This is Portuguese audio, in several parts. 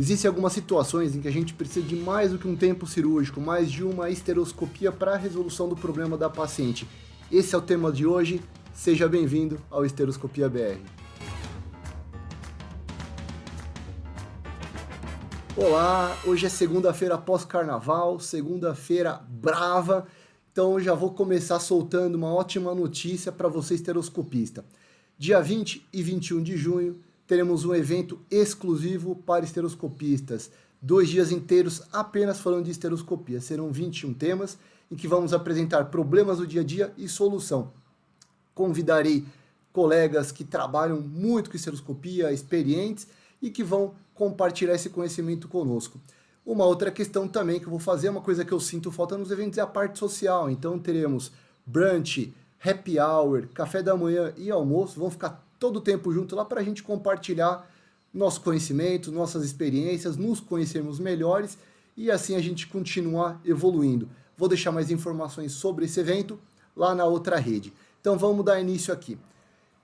Existem algumas situações em que a gente precisa de mais do que um tempo cirúrgico, mais de uma esteroscopia para a resolução do problema da paciente. Esse é o tema de hoje. Seja bem-vindo ao Esteroscopia BR. Olá, hoje é segunda-feira pós-carnaval, segunda-feira brava, então eu já vou começar soltando uma ótima notícia para você esteroscopista. Dia 20 e 21 de junho teremos um evento exclusivo para esteroscopistas, 2 dias inteiros apenas falando de esteroscopia. Serão 21 temas em que vamos apresentar problemas do dia a dia e solução. Convidarei colegas que trabalham muito com esteroscopia, experientes, e que vão compartilhar esse conhecimento conosco. Uma outra questão também que eu vou fazer, uma coisa que eu sinto falta nos eventos, é a parte social. Então teremos brunch, happy hour, café da manhã e almoço. Vão ficar todo o tempo junto lá para a gente compartilhar nosso conhecimento, nossas experiências, nos conhecermos melhores e assim a gente continuar evoluindo. Vou deixar mais informações sobre esse evento lá na outra rede. Então vamos dar início aqui.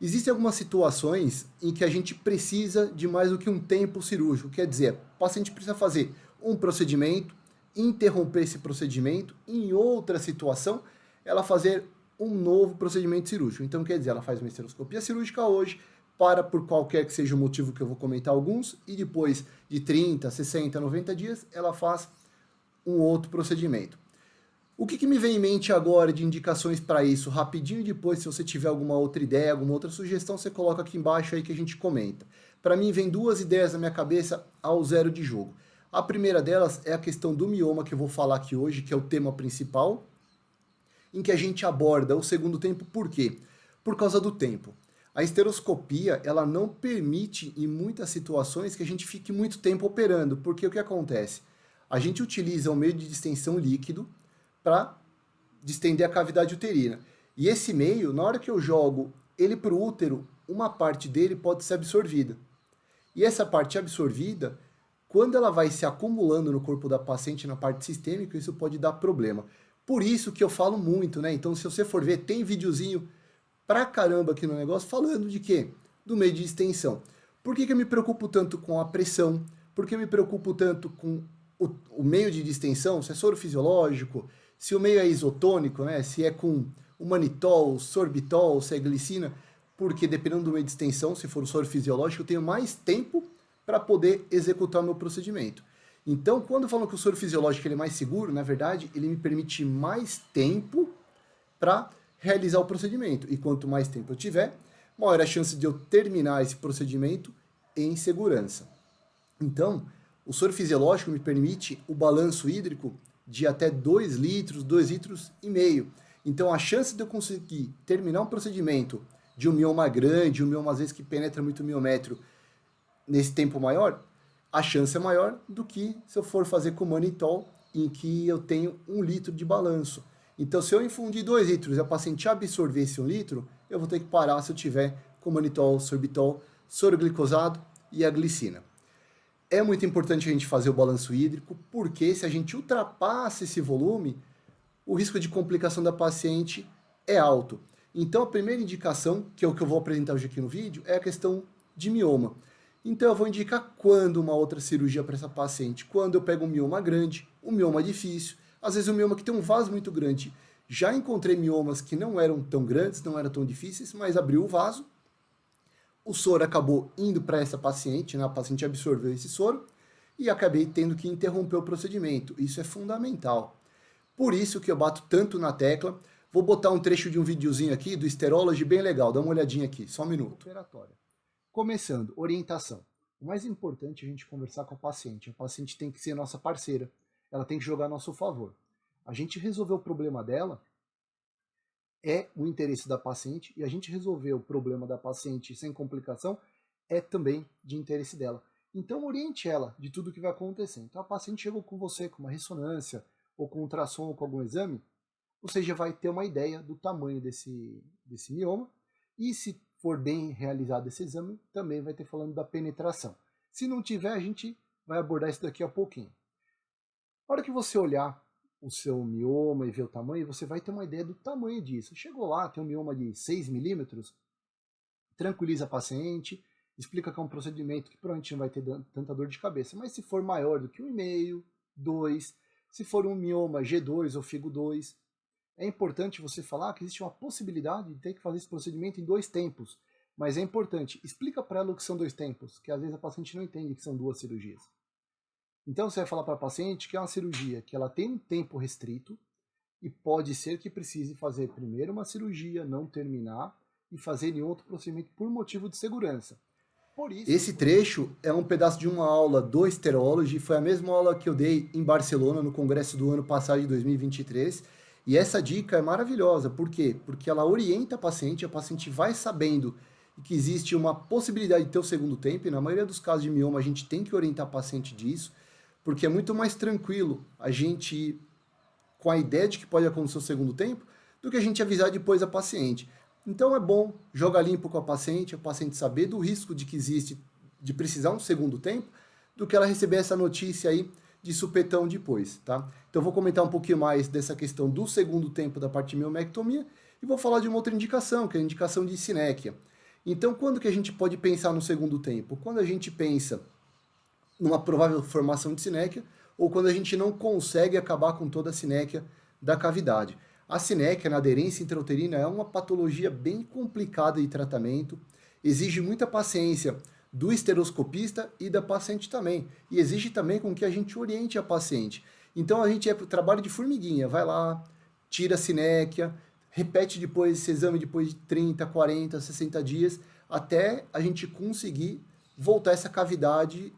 Existem algumas situações em que a gente precisa de mais do que um tempo cirúrgico, quer dizer, o paciente precisa fazer um procedimento, interromper esse procedimento, e em outra situação, ela fazer um novo procedimento cirúrgico. Então, quer dizer, ela faz uma esteroscopia cirúrgica hoje, para por qualquer que seja o motivo que eu vou comentar alguns, e depois de 30, 60, 90 dias, ela faz um outro procedimento. O que me vem em mente agora de indicações para isso? Rapidinho, depois, se você tiver alguma outra ideia, alguma outra sugestão, você coloca aqui embaixo aí que a gente comenta. Para mim, vem duas ideias na minha cabeça ao zero de jogo. A primeira delas é a questão do mioma, que eu vou falar aqui hoje, que é o tema principal, em que a gente aborda o segundo tempo. Por quê? Por causa do tempo. A esteroscopia, ela não permite, em muitas situações, que a gente fique muito tempo operando, porque o que acontece? A gente utiliza um meio de distensão líquido para distender a cavidade uterina. E esse meio, na hora que eu jogo ele para o útero, uma parte dele pode ser absorvida. E essa parte absorvida, quando ela vai se acumulando no corpo da paciente, na parte sistêmica, isso pode dar problema. Por isso que eu falo muito, né? Então, se você for ver, tem videozinho pra caramba aqui no negócio falando de quê? Do meio de extensão. Por que eu me preocupo tanto com a pressão? Por que eu me preocupo tanto com o meio de distensão? Se é soro fisiológico, se o meio é isotônico, né? Se é com o manitol, sorbitol, se é glicina, porque dependendo do meio de extensão, se for o soro fisiológico, eu tenho mais tempo para poder executar o meu procedimento. Então, quando falam que o soro fisiológico ele é mais seguro, na verdade, ele me permite mais tempo para realizar o procedimento. E quanto mais tempo eu tiver, maior a chance de eu terminar esse procedimento em segurança. Então, o soro fisiológico me permite o balanço hídrico de até 2 litros, 2 litros e meio. Então, a chance de eu conseguir terminar um procedimento de um mioma grande, um mioma às vezes que penetra muito miométrio, nesse tempo maior, a chance é maior do que se eu for fazer com manitol, em que eu tenho 1 litro de balanço. Então, se eu infundir 2 litros e a paciente absorver esse 1 litro, eu vou ter que parar se eu tiver com manitol, sorbitol, soro glicosado e a glicina. É muito importante a gente fazer o balanço hídrico, porque se a gente ultrapassa esse volume, o risco de complicação da paciente é alto. Então, a primeira indicação, que é o que eu vou apresentar hoje aqui no vídeo, é a questão de mioma. Então, eu vou indicar quando uma outra cirurgia para essa paciente. Quando eu pego um mioma grande, um mioma difícil, às vezes um mioma que tem um vaso muito grande. Já encontrei miomas que não eram tão grandes, não eram tão difíceis, mas abriu o vaso, o soro acabou indo para essa paciente, né? A paciente absorveu esse soro e acabei tendo que interromper o procedimento. Isso é fundamental. Por isso que eu bato tanto na tecla. Vou botar um trecho de um videozinho aqui do Sterology bem legal, dá uma olhadinha aqui, só um minuto. Operatória. Começando, orientação. O mais importante é a gente conversar com a paciente. A paciente tem que ser nossa parceira, ela tem que jogar a nosso favor. A gente resolver o problema dela é o interesse da paciente, e a gente resolver o problema da paciente sem complicação é também de interesse dela. Então oriente ela de tudo que vai acontecer. Então a paciente chegou com você com uma ressonância, ou com ultrassom, ou com algum exame, você já vai ter uma ideia do tamanho desse mioma, e se for bem realizado esse exame, também vai ter falando da penetração. Se não tiver, a gente vai abordar isso daqui a pouquinho. Na hora que você olhar o seu mioma e ver o tamanho, você vai ter uma ideia do tamanho disso. Chegou lá, tem um mioma de 6 milímetros, tranquiliza a paciente, explica que é um procedimento que provavelmente não vai ter tanta dor de cabeça, mas se for maior do que 1,5, 2, se for um mioma G2 ou FIGO2, é importante você falar que existe uma possibilidade de ter que fazer esse procedimento em 2 tempos, mas é importante, explica para ela o que são 2 tempos, que às vezes a paciente não entende que são 2 cirurgias. Então você vai falar para a paciente que é uma cirurgia que ela tem um tempo restrito e pode ser que precise fazer primeiro uma cirurgia, não terminar e fazer em outro procedimento por motivo de segurança. Por isso, esse trecho é um pedaço de uma aula do Sterology, foi a mesma aula que eu dei em Barcelona no congresso do ano passado de 2023, e essa dica é maravilhosa. Por quê? Porque ela orienta a paciente vai sabendo que existe uma possibilidade de ter o segundo tempo, e na maioria dos casos de mioma a gente tem que orientar a paciente disso, porque é muito mais tranquilo a gente ir com a ideia de que pode acontecer o segundo tempo, do que a gente avisar depois a paciente. Então é bom jogar limpo com a paciente saber do risco de que existe de precisar um segundo tempo, do que ela receber essa notícia aí de supetão depois, tá? Então eu vou comentar um pouquinho mais dessa questão do segundo tempo da parte de miomectomia e vou falar de uma outra indicação, que é a indicação de sinéquia. Então quando que a gente pode pensar no segundo tempo? Quando a gente pensa numa provável formação de sinéquia, ou quando a gente não consegue acabar com toda a sinéquia da cavidade. A sinéquia na aderência intrauterina é uma patologia bem complicada de tratamento, exige muita paciência do esteroscopista e da paciente também, e exige também com que a gente oriente a paciente. Então a gente trabalho de formiguinha, vai lá, tira a sinéquia, repete depois esse exame depois de 30, 40, 60 dias, até a gente conseguir voltar essa cavidade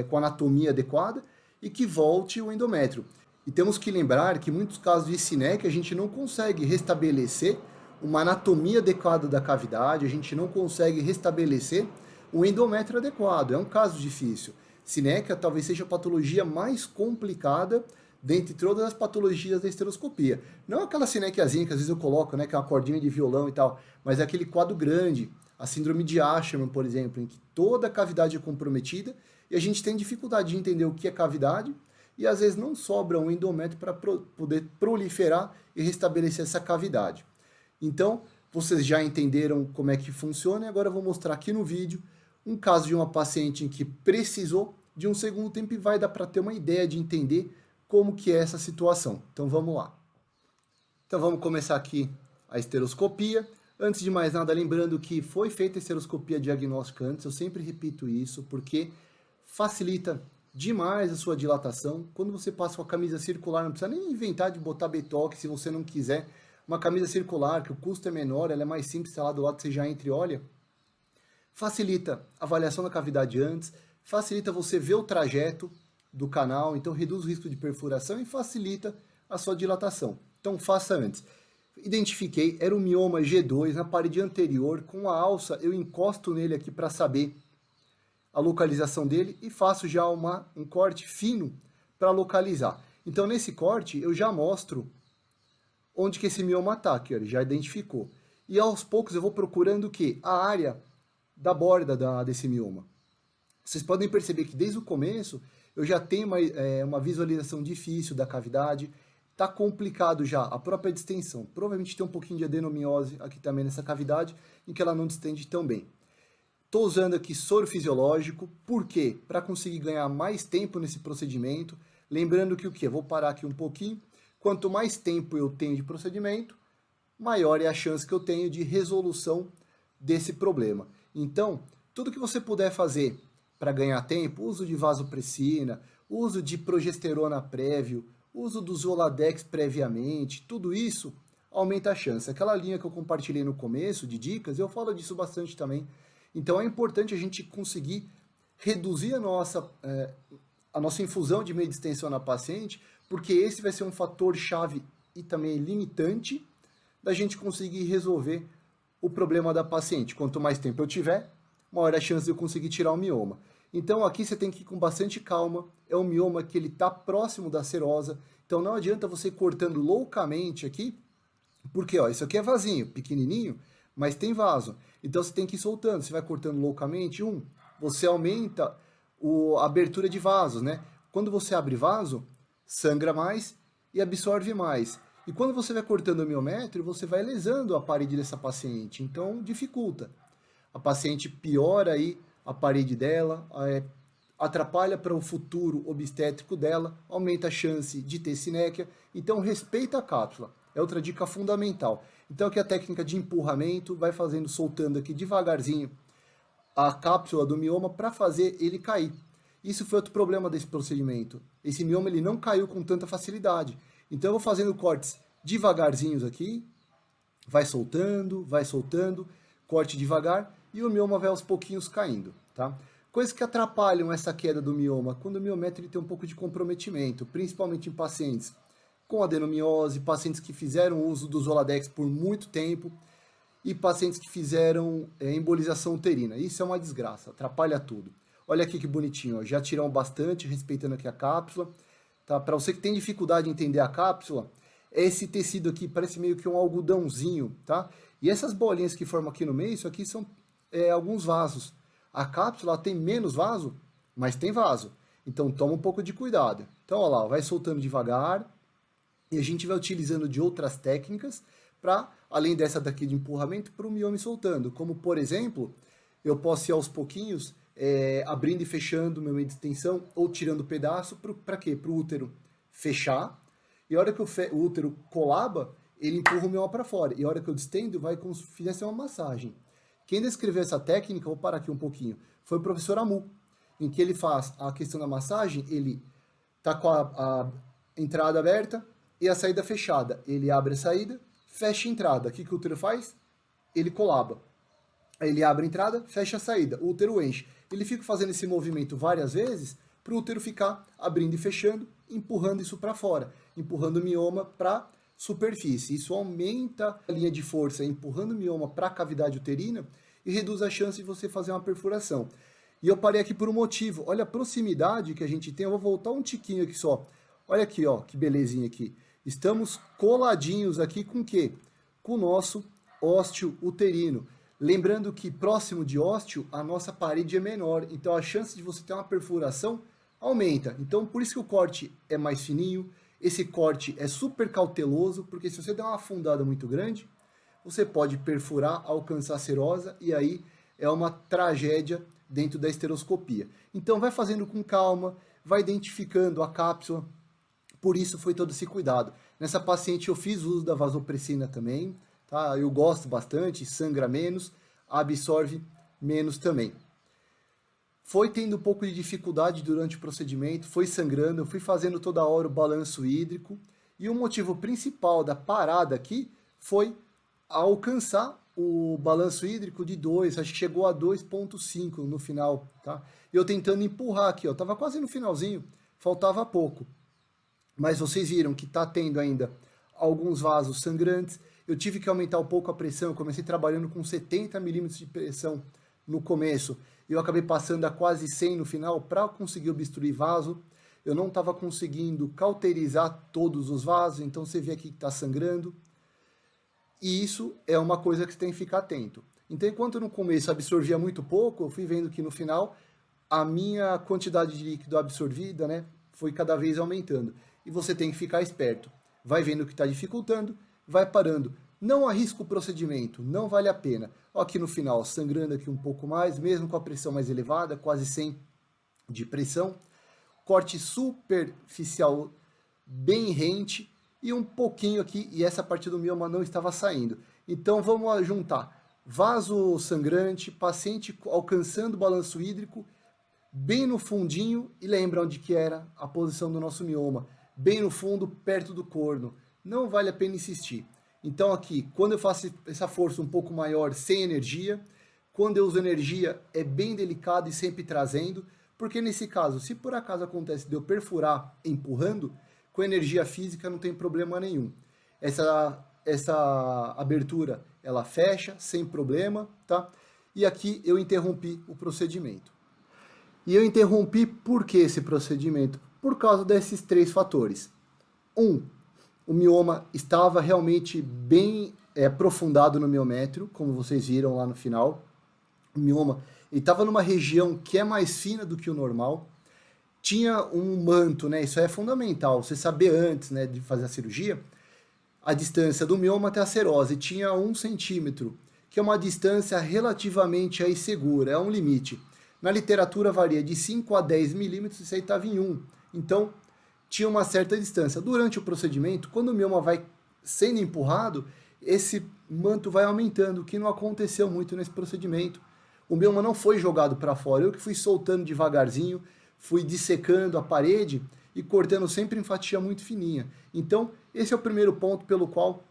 com anatomia adequada e que volte o endométrio. E temos que lembrar que em muitos casos de sinéquia a gente não consegue restabelecer uma anatomia adequada da cavidade, a gente não consegue restabelecer o endométrio adequado. É um caso difícil. Sinéquia talvez seja a patologia mais complicada dentre todas as patologias da esteroscopia. Não aquela sinéquiazinha que às vezes eu coloco, né, que é uma cordinha de violão e tal, mas é aquele quadro grande, a síndrome de Asherman, por exemplo, em que toda a cavidade é comprometida e a gente tem dificuldade de entender o que é cavidade e às vezes não sobra um endométrio para poder proliferar e restabelecer essa cavidade. Então, vocês já entenderam como é que funciona e agora eu vou mostrar aqui no vídeo um caso de uma paciente em que precisou de um segundo tempo e vai dar para ter uma ideia de entender como que é essa situação. Então vamos lá. Então vamos começar aqui a esteroscopia. Antes de mais nada, lembrando que foi feita a esteroscopia diagnóstica antes, eu sempre repito isso, porque facilita demais a sua dilatação. Quando você passa com a camisa circular, não precisa nem inventar de botar betoque se você não quiser. Uma camisa circular, que o custo é menor, ela é mais simples, tá lá do lado você já entra e olha. Facilita a avaliação da cavidade antes, facilita você ver o trajeto do canal, então reduz o risco de perfuração e facilita a sua dilatação. Então faça antes. Identifiquei, era um mioma G2 na parede anterior, com a alça eu encosto nele aqui para saber a localização dele e faço já um corte fino para localizar. Então nesse corte eu já mostro onde que esse mioma está, que ele já identificou. E aos poucos eu vou procurando o quê? A área da borda desse mioma. Vocês podem perceber que desde o começo eu já tenho uma visualização difícil da cavidade, está complicado já a própria distensão. Provavelmente tem um pouquinho de adenomiose aqui também nessa cavidade, em que ela não distende tão bem. Estou usando aqui soro fisiológico, por quê? Para conseguir ganhar mais tempo nesse procedimento. Lembrando que o quê? Vou parar aqui um pouquinho. Quanto mais tempo eu tenho de procedimento, maior é a chance que eu tenho de resolução desse problema. Então, tudo que você puder fazer para ganhar tempo, uso de vasopressina, uso de progesterona prévio, uso do Zoladex previamente, tudo isso aumenta a chance. Aquela linha que eu compartilhei no começo de dicas, eu falo disso bastante também. Então é importante a gente conseguir reduzir a nossa infusão de meio de extensão na paciente, porque esse vai ser um fator chave e também limitante da gente conseguir resolver o problema da paciente. Quanto mais tempo eu tiver, maior a chance de eu conseguir tirar o mioma. Então aqui você tem que ir com bastante calma, é um mioma que ele está próximo da serosa, então não adianta você ir cortando loucamente aqui, porque ó, isso aqui é vasinho, pequenininho, mas tem vaso. Então você tem que ir soltando, você vai cortando loucamente, você aumenta a abertura de vasos, né? Quando você abre vaso, sangra mais e absorve mais. E quando você vai cortando o miométrio, você vai lesando a parede dessa paciente, então dificulta. a paciente piora aí a parede dela, atrapalha para o futuro obstétrico dela, aumenta a chance de ter sinéquia. Então, respeita a cápsula. É outra dica fundamental. Então, aqui a técnica de empurramento, vai fazendo, soltando aqui devagarzinho a cápsula do mioma para fazer ele cair. Isso foi outro problema desse procedimento. Esse mioma ele não caiu com tanta facilidade. Então, eu vou fazendo cortes devagarzinhos aqui, vai soltando, corte devagar, e o mioma vai aos pouquinhos caindo, tá? Coisas que atrapalham essa queda do mioma, quando o miométrio ele tem um pouco de comprometimento, principalmente em pacientes com adenomiose, pacientes que fizeram uso do Zoladex por muito tempo e pacientes que fizeram embolização uterina. Isso é uma desgraça, atrapalha tudo. Olha aqui que bonitinho, ó, já tiramos bastante, respeitando aqui a cápsula. Tá? Para você que tem dificuldade em entender a cápsula, esse tecido aqui parece meio que um algodãozinho, tá? E essas bolinhas que formam aqui no meio, isso aqui são alguns vasos. A cápsula tem menos vaso, mas tem vaso. Então toma um pouco de cuidado. Então, olha lá, vai soltando devagar. E a gente vai utilizando de outras técnicas para, além dessa daqui de empurramento, para o mioma soltando. Como, por exemplo, eu posso ir aos pouquinhos, abrindo e fechando o meu meio de extensão, ou tirando pedaço, para quê? Para o útero fechar. E a hora que o útero colaba, ele empurra o mioma para fora. E a hora que eu distendo, vai como se fizesse uma massagem. Quem descreveu essa técnica, vou parar aqui um pouquinho, foi o professor Amu, em que ele faz a questão da massagem, ele tá com a entrada aberta e a saída fechada. Ele abre a saída, fecha a entrada. O que o útero faz? Ele colaba. Aí ele abre a entrada, fecha a saída. O útero enche. Ele fica fazendo esse movimento várias vezes para o útero ficar abrindo e fechando, empurrando isso para fora, empurrando o mioma para superfície. Isso aumenta a linha de força, empurrando o mioma para a cavidade uterina e reduz a chance de você fazer uma perfuração. E eu parei aqui por um motivo. Olha a proximidade que a gente tem. Eu vou voltar um tiquinho aqui só. Olha aqui, ó, que belezinha aqui. Estamos coladinhos aqui com o quê? Com o nosso ósteo uterino. Lembrando que próximo de ósteo, a nossa parede é menor. Então a chance de você ter uma perfuração aumenta. Então por isso que o corte é mais fininho. Esse corte é super cauteloso, porque se você der uma afundada muito grande, você pode perfurar, alcançar a serosa, e aí é uma tragédia dentro da esteroscopia. Então vai fazendo com calma, vai identificando a cápsula, por isso foi todo esse cuidado. Nessa paciente eu fiz uso da vasopressina também, tá? Eu gosto bastante, sangra menos, absorve menos também. Foi tendo um pouco de dificuldade durante o procedimento, foi sangrando, eu fui fazendo toda hora o balanço hídrico, e o motivo principal da parada aqui foi alcançar o balanço hídrico de 2, acho que chegou a 2,5 no final, tá? Eu tentando empurrar aqui, ó, tava quase no finalzinho, faltava pouco. Mas vocês viram que tá tendo ainda alguns vasos sangrantes, eu tive que aumentar um pouco a pressão, eu comecei trabalhando com 70 milímetros de pressão no começo, e eu acabei passando a quase 100 no final para conseguir obstruir vaso. Eu não estava conseguindo cauterizar todos os vasos, então você vê aqui que está sangrando. E isso é uma coisa que você tem que ficar atento. Então, enquanto no começo absorvia muito pouco, eu fui vendo que no final a minha quantidade de líquido absorvida, né, foi cada vez aumentando. E você tem que ficar esperto. Vai vendo o que está dificultando, vai parando. Não arrisca o procedimento, não vale a pena. Ó, aqui no final, sangrando aqui um pouco mais, mesmo com a pressão mais elevada, quase 100 de pressão. Corte superficial bem rente e um pouquinho aqui, e essa parte do mioma não estava saindo. Então vamos juntar vaso sangrante, paciente alcançando o balanço hídrico, bem no fundinho, e lembra onde que era a posição do nosso mioma, bem no fundo, perto do corno. Não vale a pena insistir. Então aqui, quando eu faço essa força um pouco maior, sem energia, quando eu uso energia, é bem delicado e sempre trazendo, porque nesse caso, se por acaso acontece de eu perfurar empurrando, com energia física não tem problema nenhum. Essa abertura, ela fecha sem problema, tá? E aqui eu interrompi o procedimento. E eu interrompi por que esse procedimento? Por causa desses 3 fatores. O mioma estava realmente bem aprofundado no miométrio, como vocês viram lá no final. O mioma estava numa região que é mais fina do que o normal. Tinha um manto, né? Isso é fundamental, você saber antes, né, de fazer a cirurgia, a distância do mioma até a serose. Tinha 1 centímetro, que é uma distância relativamente aí segura, é um limite. Na literatura varia de 5 a 10 milímetros, isso aí estava em 1. Então, tinha uma certa distância. Durante o procedimento, quando o mioma vai sendo empurrado, esse manto vai aumentando, o que não aconteceu muito nesse procedimento. O mioma não foi jogado para fora, eu que fui soltando devagarzinho, fui dissecando a parede e cortando sempre em fatia muito fininha. Então, esse é o primeiro ponto pelo qual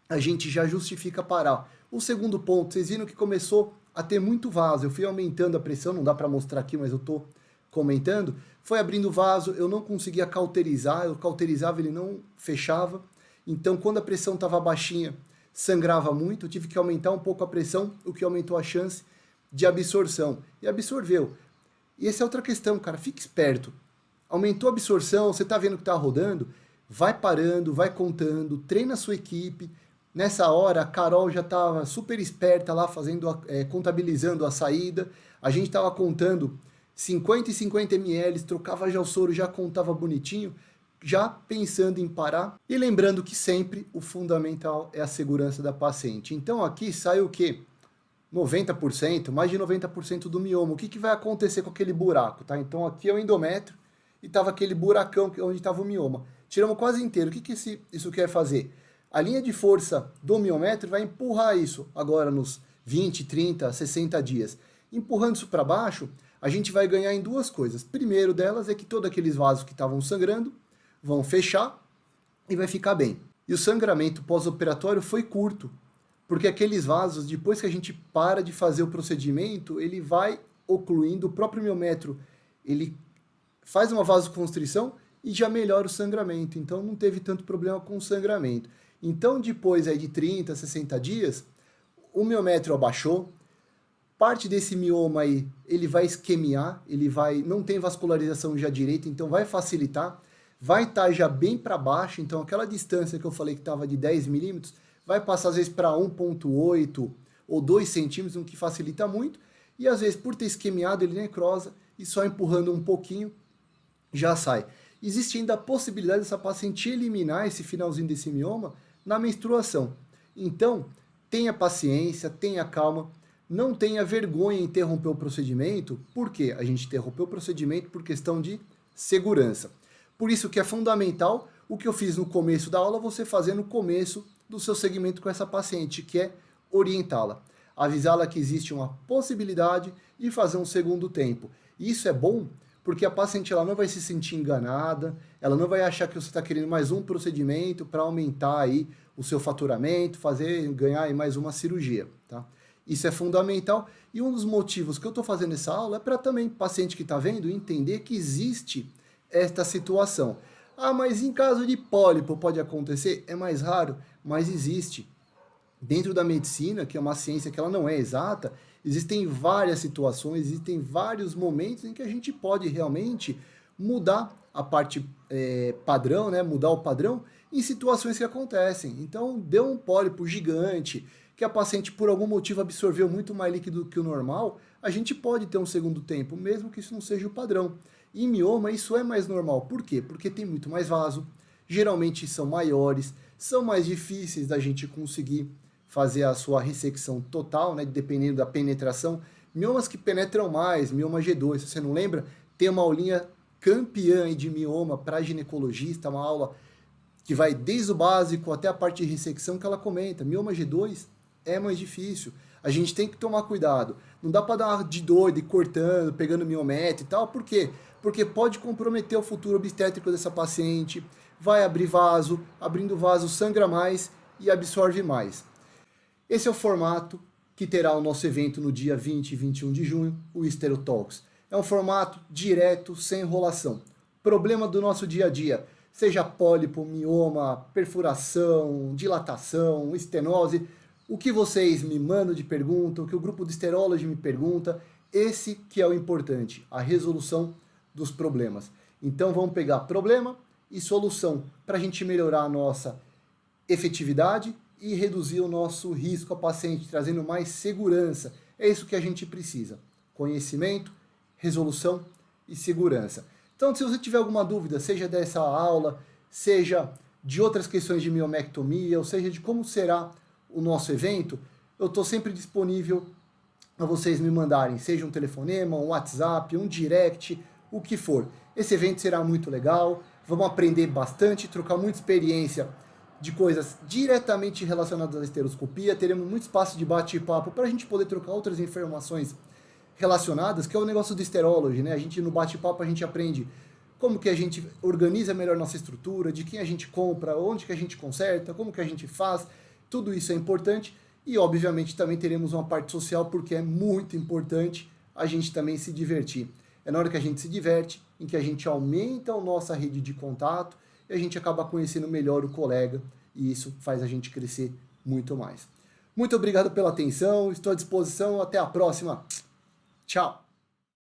a gente já justifica parar. O segundo ponto, vocês viram que começou a ter muito vaso. Eu fui aumentando a pressão, não dá para mostrar aqui, mas eu estou comentando. Foi abrindo vaso, eu não conseguia cauterizar, eu cauterizava, ele não fechava. Então, quando a pressão estava baixinha, sangrava muito, eu tive que aumentar um pouco a pressão, o que aumentou a chance de absorção. E absorveu. E essa é outra questão, cara, fique esperto. Aumentou a absorção, você está vendo que está rodando, vai parando, vai contando, treina a sua equipe. Nessa hora, a Carol já estava super esperta lá, contabilizando a saída. A gente estava contando 50 e 50 ml, trocava já o soro, já contava bonitinho, já pensando em parar. E lembrando que sempre o fundamental é a segurança da paciente. Então aqui sai o quê? 90%, mais de 90% do mioma. O que vai acontecer com aquele buraco, tá? Então aqui é o endométrio e estava aquele buracão onde estava o mioma. Tiramos quase inteiro. O que isso quer fazer? A linha de força do miométrio vai empurrar isso agora nos 20, 30, 60 dias. Empurrando isso para baixo, a gente vai ganhar em duas coisas. Primeiro delas é que todos aqueles vasos que estavam sangrando vão fechar e vai ficar bem. E o sangramento pós-operatório foi curto, porque aqueles vasos, depois que a gente para de fazer o procedimento, ele vai ocluindo, o próprio miométrio, ele faz uma vasoconstrição e já melhora o sangramento. Então não teve tanto problema com o sangramento. Então depois aí de 30, 60 dias, o miométrio abaixou, parte desse mioma aí, ele vai isquemiar, não tem vascularização já direita, então vai facilitar, vai estar já bem para baixo, então aquela distância que eu falei que estava de 10 milímetros, vai passar às vezes para 1,8 ou 2 centímetros, o que facilita muito, e às vezes por ter isquemiado ele necrosa e só empurrando um pouquinho já sai. Existe ainda a possibilidade dessa paciente eliminar esse finalzinho desse mioma na menstruação. Então, tenha paciência, tenha calma, não tenha vergonha em interromper o procedimento. Por quê? A gente interrompeu o procedimento por questão de segurança. Por isso que é fundamental o que eu fiz no começo da aula, você fazer no começo do seu segmento com essa paciente, que é orientá-la, avisá-la que existe uma possibilidade de fazer um segundo tempo. E isso é bom porque a paciente ela não vai se sentir enganada, ela não vai achar que você está querendo mais um procedimento para aumentar aí o seu faturamento, ganhar aí mais uma cirurgia, tá? Isso é fundamental e um dos motivos que eu estou fazendo essa aula é para também o paciente que está vendo entender que existe esta situação. Ah, mas em caso de pólipo pode acontecer? É mais raro, mas existe. Dentro da medicina, que é uma ciência que ela não é exata, existem várias situações, existem vários momentos em que a gente pode realmente mudar a parte padrão, né? Mudar o padrão em situações que acontecem. Então, deu um pólipo gigante, que a paciente por algum motivo absorveu muito mais líquido do que o normal, a gente pode ter um segundo tempo, mesmo que isso não seja o padrão. Em mioma, isso é mais normal. Por quê? Porque tem muito mais vaso, geralmente são maiores, são mais difíceis da gente conseguir fazer a sua ressecção total, né, dependendo da penetração. Miomas que penetram mais, mioma G2, se você não lembra, tem uma aulinha campeã de mioma para ginecologista, uma aula que vai desde o básico até a parte de ressecção que ela comenta. Mioma G2 é mais difícil. A gente tem que tomar cuidado. Não dá para dar de doido e cortando, pegando miométrio e tal. Por quê? Porque pode comprometer o futuro obstétrico dessa paciente, vai abrir vaso, abrindo vaso sangra mais e absorve mais. Esse é o formato que terá o nosso evento no dia 20 e 21 de junho, o Histerotalks. É um formato direto, sem enrolação. Problema do nosso dia a dia, seja pólipo, mioma, perfuração, dilatação, estenose, o que vocês me mandam de pergunta, o que o grupo de Histerology me pergunta, esse que é o importante, a resolução dos problemas. Então vamos pegar problema e solução para a gente melhorar a nossa efetividade e reduzir o nosso risco ao paciente, trazendo mais segurança. É isso que a gente precisa. Conhecimento, resolução e segurança. Então, se você tiver alguma dúvida, seja dessa aula, seja de outras questões de miomectomia, ou seja de como será o nosso evento, eu estou sempre disponível a vocês me mandarem, seja um telefonema, um WhatsApp, um direct, o que for. Esse evento será muito legal, vamos aprender bastante, trocar muita experiência de coisas diretamente relacionadas à esteroscopia, teremos muito espaço de bate-papo para a gente poder trocar outras informações relacionadas, que é o negócio do Esterology, né? A gente no bate-papo a gente aprende como que a gente organiza melhor nossa estrutura, de quem a gente compra, onde que a gente conserta, como que a gente faz, tudo isso é importante e obviamente também teremos uma parte social porque é muito importante a gente também se divertir. É na hora que a gente se diverte, em que a gente aumenta a nossa rede de contato e a gente acaba conhecendo melhor o colega e isso faz a gente crescer muito mais. Muito obrigado pela atenção, estou à disposição, até a próxima. Tchau!